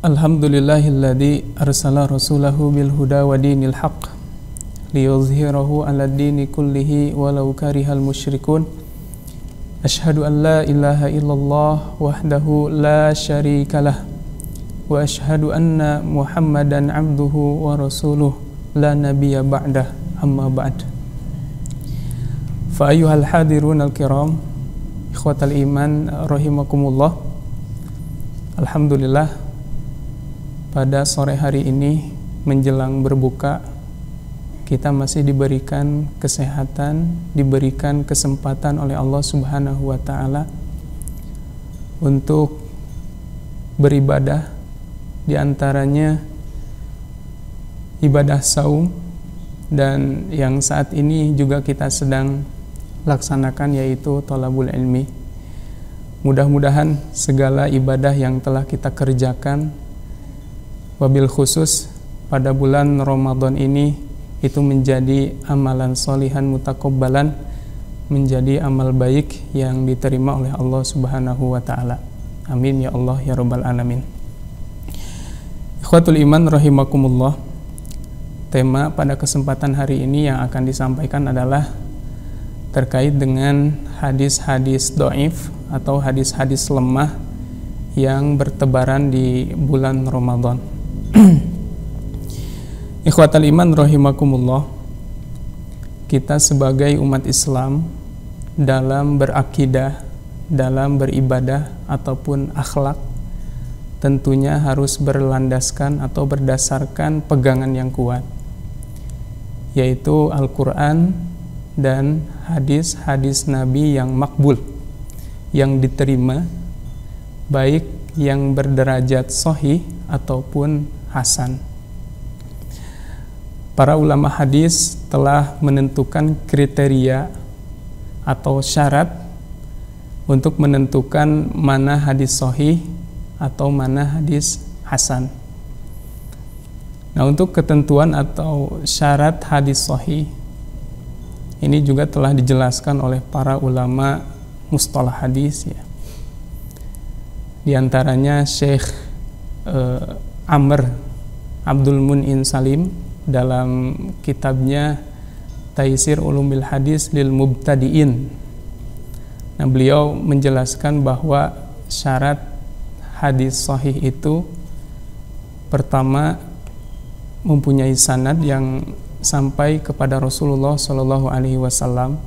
Alhamdulillahilladzi arsala rasulahu bil huda wa dinil haqq liyuzhirahu 'alad dini kullihi walau karihal musyrikun. Asyhadu an la ilaha illallah wahdahu la syarikalah wa asyhadu anna Muhammadan 'abduhu wa rasuluh la nabiyya ba'dah, amma ba'd. Fa ayyuhal hadirunal kiram, ikhwatal iman rahimakumullah. Alhamdulillah, pada sore hari ini menjelang berbuka, kita masih diberikan kesehatan, diberikan kesempatan oleh Allah Subhanahu wa Ta'ala untuk beribadah, diantaranya ibadah saum, dan yang saat ini juga kita sedang laksanakan, yaitu thalabul ilmi. Mudah-mudahan segala ibadah yang telah kita kerjakan, wabil khusus pada bulan Ramadan ini, itu menjadi amalan solihan mutakabbalan, menjadi amal baik yang diterima oleh Allah Subhanahu wa Ta'ala. Amin ya Allah ya Rabbal alamin. Ikhwatul iman rahimakumullah. Tema pada kesempatan hari ini yang akan disampaikan adalah terkait dengan hadis-hadis dhaif atau hadis-hadis lemah yang bertebaran di bulan Ramadan. Ikhwatal iman rahimakumullah, kita sebagai umat Islam dalam berakidah, dalam beribadah ataupun akhlak, tentunya harus berlandaskan atau berdasarkan pegangan yang kuat, yaitu Al-Quran dan hadis-hadis Nabi yang makbul, yang diterima, baik yang berderajat sahih ataupun hasan. Para ulama hadis telah menentukan kriteria atau syarat untuk menentukan mana hadis sahih atau mana hadis hasan. Nah, untuk ketentuan atau syarat hadis sahih ini juga telah dijelaskan oleh para ulama mustalah hadis, ya. Di antaranya Syekh Amr Abdul Mun'in Salim dalam kitabnya Taisir Ulumil Hadis lil Mubtadi'in. Nah, beliau menjelaskan bahwa syarat hadis sahih itu pertama mempunyai sanad yang sampai kepada Rasulullah Shallallahu Alaihi Wasallam.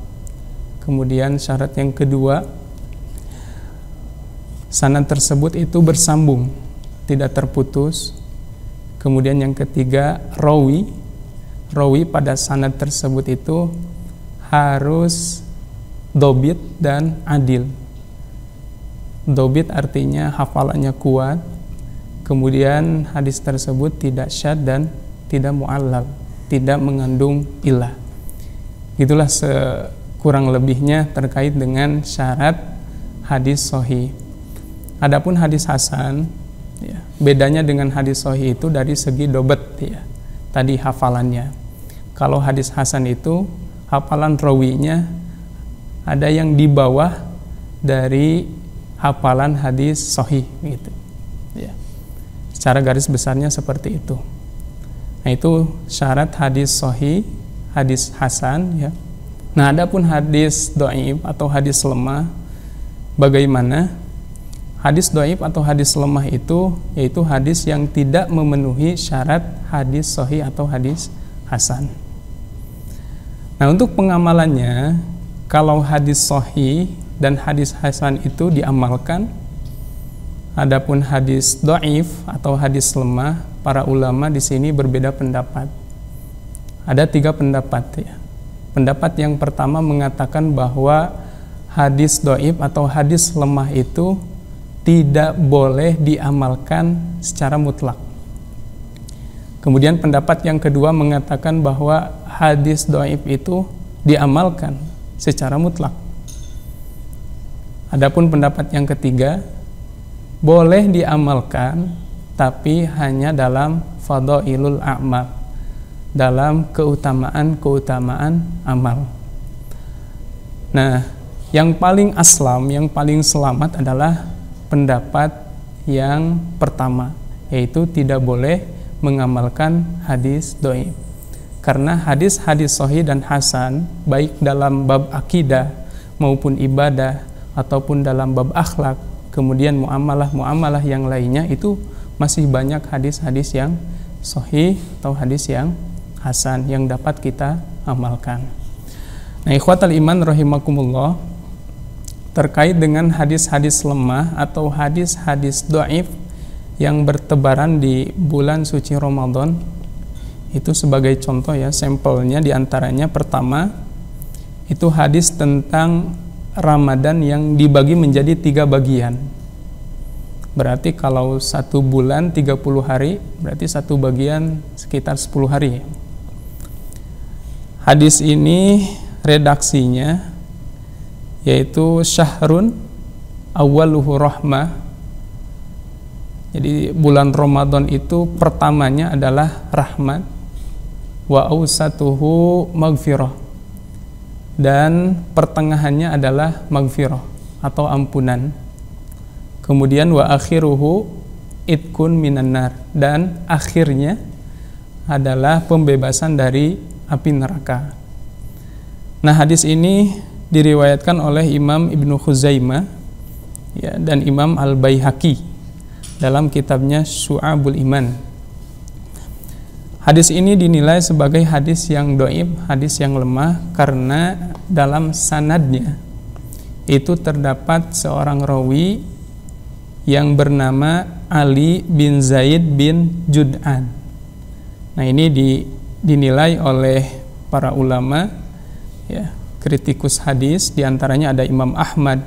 Kemudian syarat yang kedua, sanad tersebut itu bersambung, tidak terputus. Kemudian yang ketiga, rawi pada sanad tersebut itu harus dobit dan adil. Dobit artinya hafalannya kuat. Kemudian hadis tersebut tidak syadz dan tidak mu'allal, tidak mengandung illah. Itulah sekurang lebihnya terkait dengan syarat hadis sahih. Adapun hadis hasan, ya, bedanya dengan hadis sahih itu dari segi dobet, ya, tadi hafalannya. Kalau hadis hasan itu hafalan rawinya ada yang di bawah dari hafalan hadis sahih, gitu, ya. Secara garis besarnya seperti itu. Nah, itu syarat hadis sahih, hadis hasan, ya. Nah, adapun hadis dhaif atau hadis lemah, bagaimana? Hadis dhaif atau hadis lemah itu yaitu hadis yang tidak memenuhi syarat hadis sahih atau hadis hasan. Nah, untuk pengamalannya, kalau hadis sahih dan hadis hasan itu diamalkan, adapun hadis dhaif atau hadis lemah, para ulama di sini berbeda pendapat. Ada 3 pendapat, ya. Pendapat yang pertama mengatakan bahwa hadis dhaif atau hadis lemah itu tidak boleh diamalkan secara mutlak. Kemudian pendapat yang kedua mengatakan bahwa hadis dhaif itu diamalkan secara mutlak. Adapun pendapat yang ketiga, boleh diamalkan tapi hanya dalam fadhailul a'mal, dalam keutamaan-keutamaan amal. Nah, yang paling aslam, yang paling selamat adalah pendapat yang pertama, yaitu tidak boleh mengamalkan hadis dhaif. Karena hadis-hadis sahih dan hasan, baik dalam bab akidah maupun ibadah ataupun dalam bab akhlak, kemudian muamalah yang lainnya, itu masih banyak hadis-hadis yang sahih atau hadis yang hasan yang dapat kita amalkan. Nah, ikhwatal iman rahimakumullah, terkait dengan hadis-hadis lemah atau hadis-hadis dhaif yang bertebaran di bulan suci Ramadan, itu sebagai contoh ya, sampelnya diantaranya pertama itu hadis tentang Ramadan yang dibagi menjadi 3 bagian. Berarti kalau 1 bulan 30 hari, berarti 1 bagian sekitar 10 hari. Hadis ini redaksinya yaitu syahrun awwaluhu rahmah. Jadi bulan Ramadan itu pertamanya adalah rahmat, wa awsatuhu maghfirah, dan pertengahannya adalah maghfirah atau ampunan. Kemudian wa akhiruhu itqun minan nar, dan akhirnya adalah pembebasan dari api neraka. Nah, hadis ini diriwayatkan oleh Imam Ibnu Khuzaimah ya, dan Imam Al-Baihaqi dalam kitabnya Syu'abul Iman. Hadis ini dinilai sebagai hadis yang dhaif, hadis yang lemah, karena dalam sanadnya itu terdapat seorang rawi yang bernama Ali bin Zaid bin Jud'an. Nah, ini dinilai oleh para ulama ya, kritikus hadis, diantaranya ada Imam Ahmad,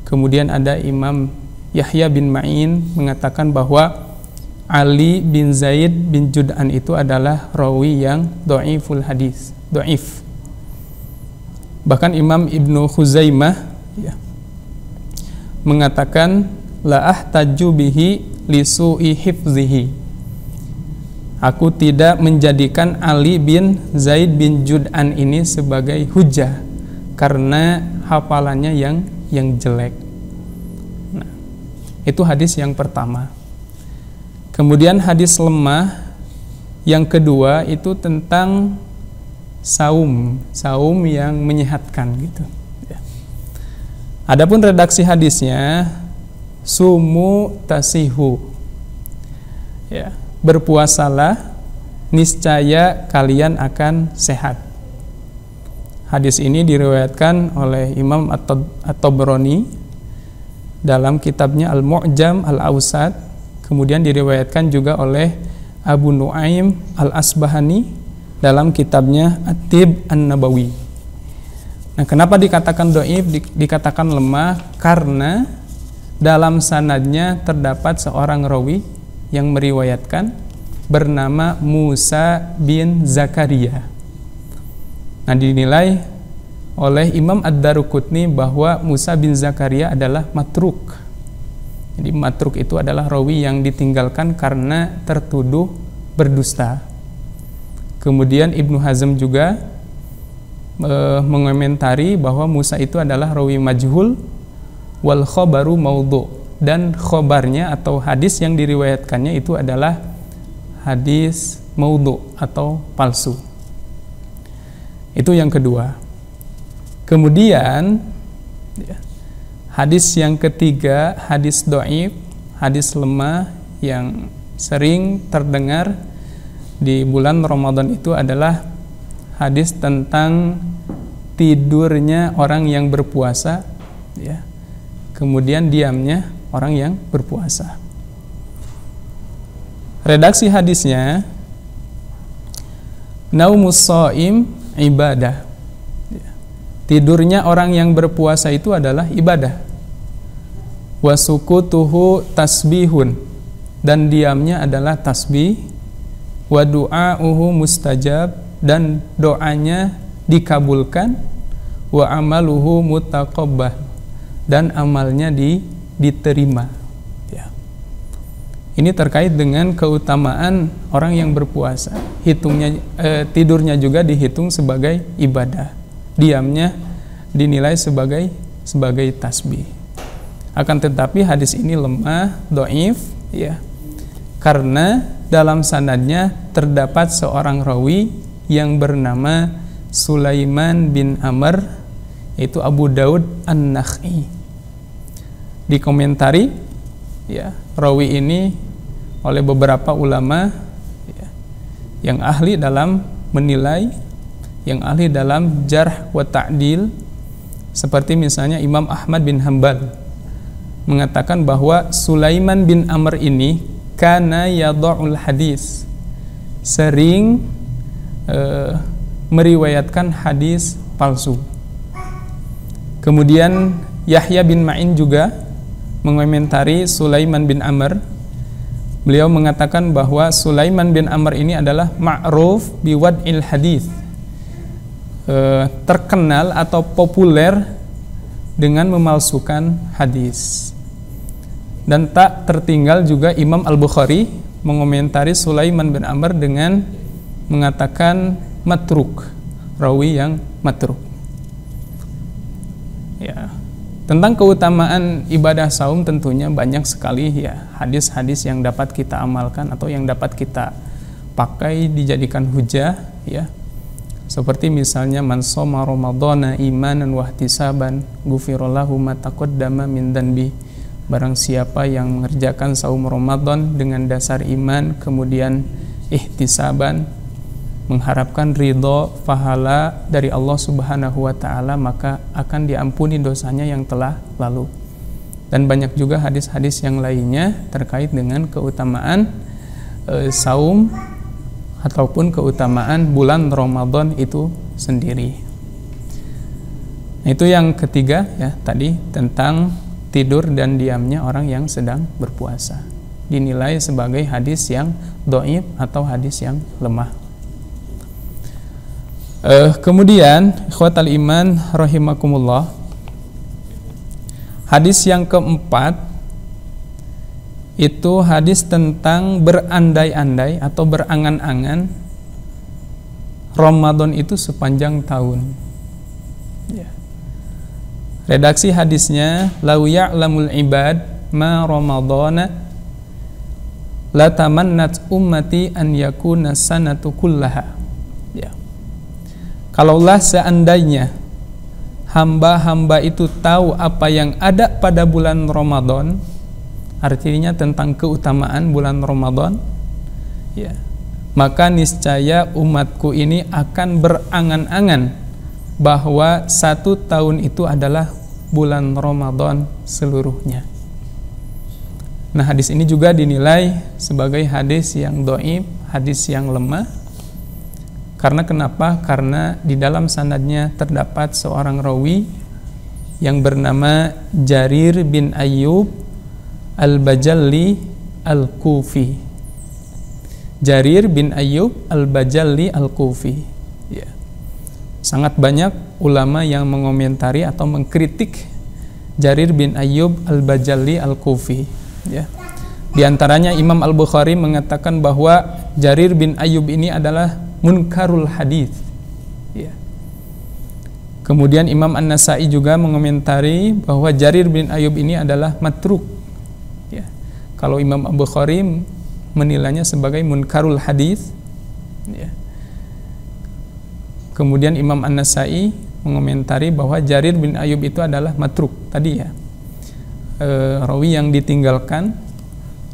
kemudian ada Imam Yahya bin Ma'in mengatakan bahwa Ali bin Zaid bin Jud'an itu adalah rawi yang dhaiful hadis, dhaif. Bahkan Imam Ibnu Khuzaimah ya, mengatakan la ahtaju bihi li su'i hifzihi. Aku tidak menjadikan Ali bin Zaid bin Jud'an ini sebagai hujah karena hafalannya yang jelek. Nah, itu hadis yang pertama. Kemudian hadis lemah yang kedua itu tentang saum yang menyehatkan gitu. Ya. Adapun redaksi hadisnya sumu tasihu, ya, berpuasalah niscaya kalian akan sehat. Hadis ini diriwayatkan oleh Imam At-Tabrani dalam kitabnya Al-Mu'jam Al-Awsat. Kemudian diriwayatkan juga oleh Abu Nuaim Al-Asbahani dalam kitabnya At-Tib An-Nabawi. Nah, kenapa dikatakan dhaif, dikatakan lemah? Karena dalam sanadnya terdapat seorang rawi yang meriwayatkan bernama Musa bin Zakaria. Nah, dinilai oleh Imam Ad-Daruqutni bahwa Musa bin Zakaria adalah matruk. Jadi matruk itu adalah rawi yang ditinggalkan karena tertuduh berdusta. Kemudian Ibnu Hazm juga mengomentari bahwa Musa itu adalah rawi majhul wal khobaru maudhu, dan khobarnya atau hadis yang diriwayatkannya itu adalah hadis maudhu atau palsu. Itu yang kedua. Kemudian hadis yang ketiga, hadis dhaif, hadis lemah yang sering terdengar di bulan Ramadan itu adalah hadis tentang tidurnya orang yang berpuasa ya. Kemudian diamnya orang yang berpuasa. Redaksi hadisnya naumus shaim ibadah. Tidurnya orang yang berpuasa itu adalah ibadah. Wa sukutuhu tasbihun, dan diamnya adalah tasbih. Wa du'auhu mustajab, dan doanya dikabulkan. Wa amaluhu mutaqabbal, dan amalnya diterima. Ya. Ini terkait dengan keutamaan orang yang berpuasa. Tidurnya juga dihitung sebagai ibadah. Diamnya dinilai sebagai tasbih. Akan tetapi hadis ini lemah, dhaif ya. Karena dalam sanadnya terdapat seorang rawi yang bernama Sulaiman bin Amr, yaitu Abu Daud An-Nakhai. Dikomentari ya, rawi ini oleh beberapa ulama ya, yang ahli dalam menilai, yang ahli dalam jarh wa ta'dil, seperti misalnya Imam Ahmad bin Hanbal mengatakan bahwa Sulaiman bin Amr ini kana yadha'ul hadis, sering meriwayatkan hadis palsu. Kemudian Yahya bin Ma'in juga mengomentari Sulaiman bin Amr. Beliau mengatakan bahwa Sulaiman bin Amr ini adalah ma'ruf biwad'il hadis, terkenal atau populer dengan memalsukan hadis. Dan tak tertinggal juga Imam Al-Bukhari mengomentari Sulaiman bin Amr dengan mengatakan matruk, rawi yang matruk. Ya, tentang keutamaan ibadah saum tentunya banyak sekali ya hadis-hadis yang dapat kita amalkan atau yang dapat kita pakai dijadikan hujah ya. Seperti misalnya man shoma ramadhana imanan wa ihtisaban ghufirallahu ma taqaddama min dhanbi. Barang siapa yang mengerjakan saum Ramadan dengan dasar iman kemudian ihtisaban, mengharapkan ridho pahala dari Allah Subhanahu wa taala, maka akan diampuni dosanya yang telah lalu. Dan banyak juga hadis-hadis yang lainnya terkait dengan keutamaan saum ataupun keutamaan bulan Ramadan itu sendiri. Nah, itu yang ketiga ya, tadi tentang tidur dan diamnya orang yang sedang berpuasa, dinilai sebagai hadis yang dhaif atau hadis yang lemah. Kemudian ikhwatal iman rahimakumullah, hadis yang keempat itu hadis tentang berandai-andai atau berangan-angan Ramadan itu sepanjang tahun ya. Redaksi hadisnya, lau ya'lamul ibad ma ramadana la tamannat ummati an yakuna sanatu kullaha ya. Kalaulah seandainya hamba-hamba itu tahu apa yang ada pada bulan Ramadan, artinya tentang keutamaan bulan Ramadan ya, maka niscaya umatku ini akan berangan-angan bahwa satu tahun itu adalah bulan Ramadan seluruhnya. Nah, hadis ini juga dinilai sebagai hadis yang dhaif, hadis yang lemah. Karena kenapa? Karena di dalam sanadnya terdapat seorang rawi yang bernama Jarir bin Ayyub Al-Bajalli Al-Kufi. Jarir bin Ayyub Al-Bajalli Al-Kufi ya. Sangat banyak ulama yang mengomentari atau mengkritik Jarir bin Ayyub Al-Bajalli Al-Kufi ya. Di antaranya Imam Al-Bukhari mengatakan bahwa Jarir bin Ayyub ini adalah munkarul hadis ya. Kemudian Imam An-Nasai juga mengomentari bahwa Jarir bin Ayyub ini adalah matruk ya. Kalau Imam Al-Bukhari menilainya sebagai munkarul hadis ya. Kemudian Imam An-Nasai mengomentari bahwa Jarir bin Ayyub itu adalah matruk tadi ya, rawi yang ditinggalkan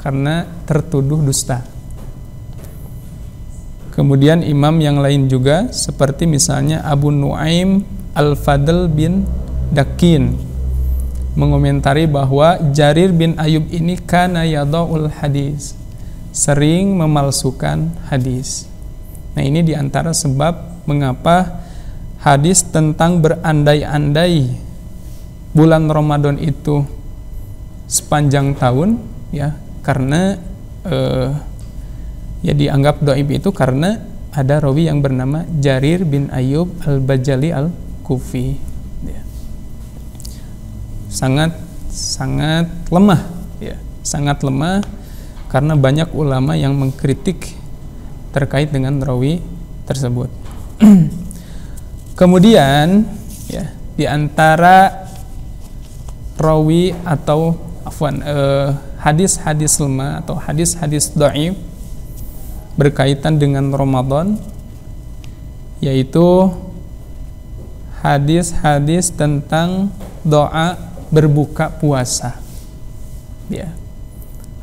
karena tertuduh dusta. Kemudian imam yang lain juga seperti misalnya Abu Nuaim Al-Fadl bin Dakin mengomentari bahwa Jarir bin Ayyub ini kana yadha'ul hadis, sering memalsukan hadis. Nah, ini diantara sebab mengapa hadis tentang berandai-andai bulan Ramadan itu sepanjang tahun ya, karena ya dianggap dhaif itu karena ada rawi yang bernama Jarir bin Ayyub Al-Bajalli Al-Kufi ya. Sangat lemah ya, sangat lemah karena banyak ulama yang mengkritik terkait dengan rawi tersebut. Kemudian ya, di antara rawi atau hadis-hadis lemah atau hadis-hadis dhaif berkaitan dengan Ramadan, yaitu hadis-hadis tentang doa berbuka puasa. Ya.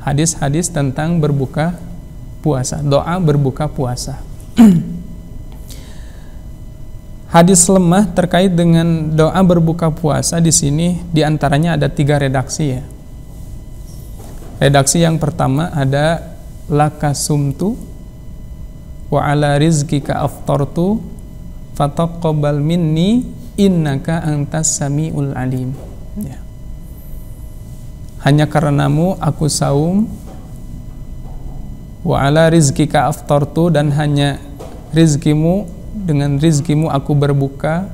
Hadis-hadis tentang berbuka puasa, doa berbuka puasa. Hadis lemah terkait dengan doa berbuka puasa di sini diantaranya ada 3 redaksi ya. Redaksi yang pertama ada laka sumtu wa ala rizqika aftartu fataqabbal minni innaka antas samiul alim. Ya. Hanya karenamu aku saum, wa ala rizqika aftartu, dan hanya rizkimu, dengan rizkimu aku berbuka,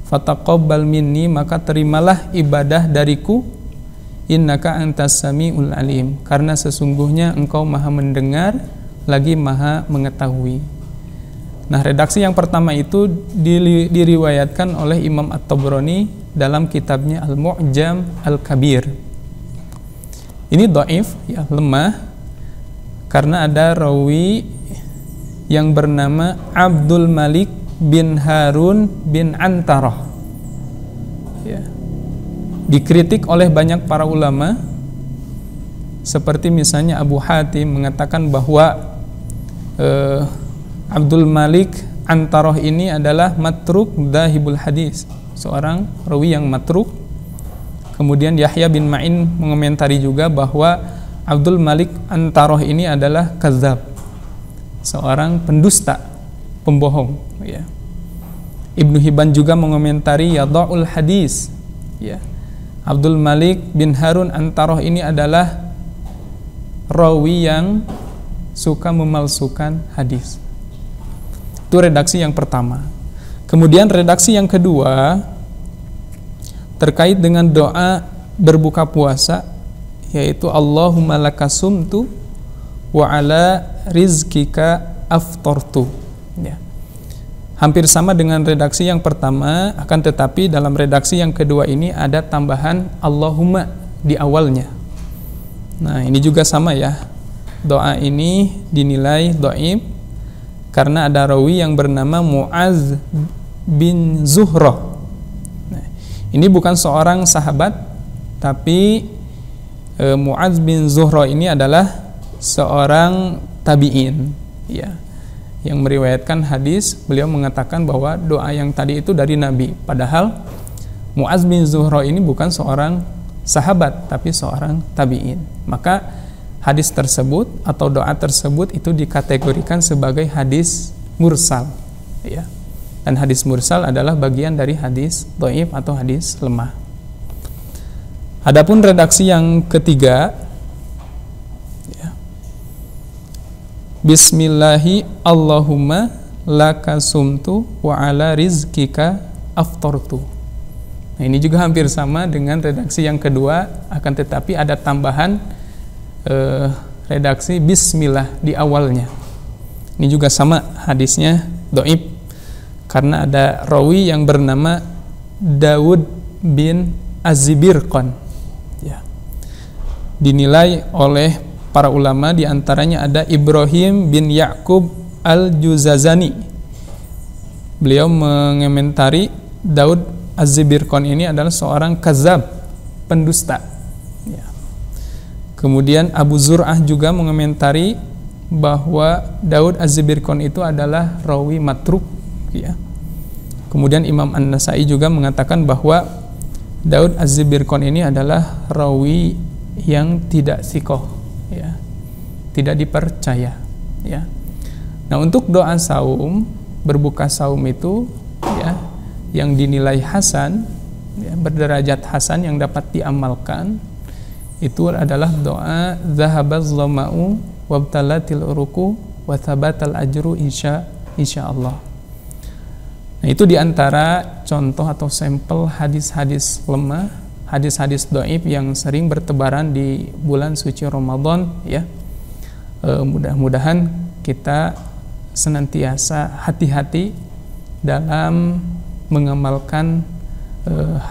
fataqabbal minni, maka terimalah ibadah dariku, innaka antas samiul alim, karena sesungguhnya engkau maha mendengar lagi maha mengetahui. Nah, redaksi yang pertama itu diriwayatkan oleh Imam At-Tabrani dalam kitabnya Al-Mu'jam Al-Kabir. Ini dhaif, ya, lemah, karena ada rawi yang bernama Abdul Malik bin Harun bin Antarah. Ya. Dikritik oleh banyak para ulama, seperti misalnya Abu Hatim mengatakan bahwa Abdul Malik Antarah ini adalah matruk dahibul hadis, seorang rawi yang matruk. Kemudian Yahya bin Ma'in mengomentari juga bahwa Abdul Malik Antarah ini adalah kadzab, seorang pendusta, pembohong. Ya. Ibnu Hibban juga mengomentari yadha'ul hadis. Ya. Abdul Malik bin Harun Antarah ini adalah rawi yang suka memalsukan hadis. Itu redaksi yang pertama. Kemudian redaksi yang kedua terkait dengan doa berbuka puasa, yaitu Allahumma lakasumtu wa ala rizkika aftartu. Ya. Hampir sama dengan redaksi yang pertama, akan tetapi dalam redaksi yang kedua ini ada tambahan Allahumma di awalnya. Nah, ini juga sama ya. Doa ini dinilai dhaif karena ada rawi yang bernama Mu'az bin Zuhroh. Nah, ini bukan seorang sahabat, tapi Mu'az bin Zuhroh ini adalah seorang tabi'in, ya, yang meriwayatkan hadis. Beliau mengatakan bahwa doa yang tadi itu dari Nabi, padahal Mu'az bin Zuhroh ini bukan seorang sahabat, tapi seorang tabi'in. Maka hadis tersebut atau doa tersebut itu dikategorikan sebagai hadis mursal, ya. Dan hadis mursal adalah bagian dari hadis dhaif atau hadis lemah. Adapun redaksi yang ketiga, ya, Bismillahi Allahumma laka sumtu wa ala rizkika aftartu. Nah, ini juga hampir sama dengan redaksi yang kedua, akan tetapi ada tambahan redaksi Bismillah di awalnya. Ini juga sama, hadisnya dhaif karena ada rawi yang bernama Daud bin Az-Zibirqan. Ya. Dinilai oleh para ulama, diantaranya ada Ibrahim bin Ya'qub Al-Juzazani. Beliau mengomentari Daud Az-Zibirqan ini adalah seorang kadzab, pendusta. Ya. Kemudian Abu Zur'ah juga mengomentari bahwa Daud Az-Zibirqan itu adalah rawi matruk, ya. Kemudian Imam An-Nasai juga mengatakan bahwa Daud Az-Zibirqan ini adalah rawi yang tidak thiqah, ya, tidak dipercaya, ya. Nah, untuk doa saum, berbuka saum itu, ya, yang dinilai hasan, ya, berderajat hasan yang dapat diamalkan, itu adalah doa zahabaz zama'u wabtalatil uruku wa thabatal ajru insyaallah. Nah, itu diantara contoh atau sampel hadis-hadis lemah, hadis-hadis dhaif yang sering bertebaran di bulan suci Ramadan, ya. Mudah-mudahan kita senantiasa hati-hati dalam mengamalkan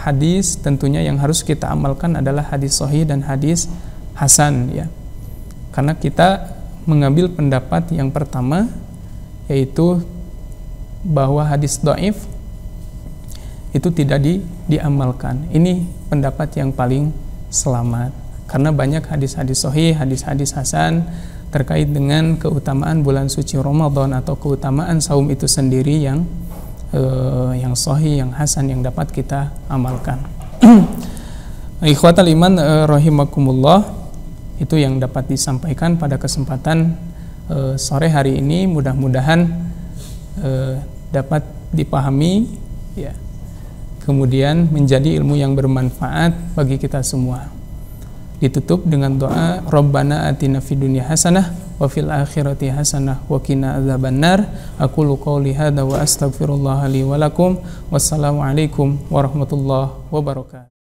hadis. Tentunya yang harus kita amalkan adalah hadis sahih dan hadis hasan ya. Karena kita mengambil pendapat yang pertama, yaitu bahwa hadis dhaif itu tidak diamalkan. Ini pendapat yang paling selamat. Karena banyak hadis-hadis sahih, hadis-hadis hasan terkait dengan keutamaan bulan suci Ramadan atau keutamaan saum itu sendiri yang sahih, yang hasan, yang dapat kita amalkan. Ikhwatal iman rahimakumullah, itu yang dapat disampaikan pada kesempatan sore hari ini. Mudah-mudahan dapat dipahami ya, kemudian menjadi ilmu yang bermanfaat bagi kita semua. Ditutup dengan doa, Rabbana atina fid dunya hasanah wa fil akhirati hasanah wa qina adzabannar. Aqulu qouli hadza wa astaghfirullah li wa lakum. Wassalamu alaikum warahmatullahi wabarakatuh.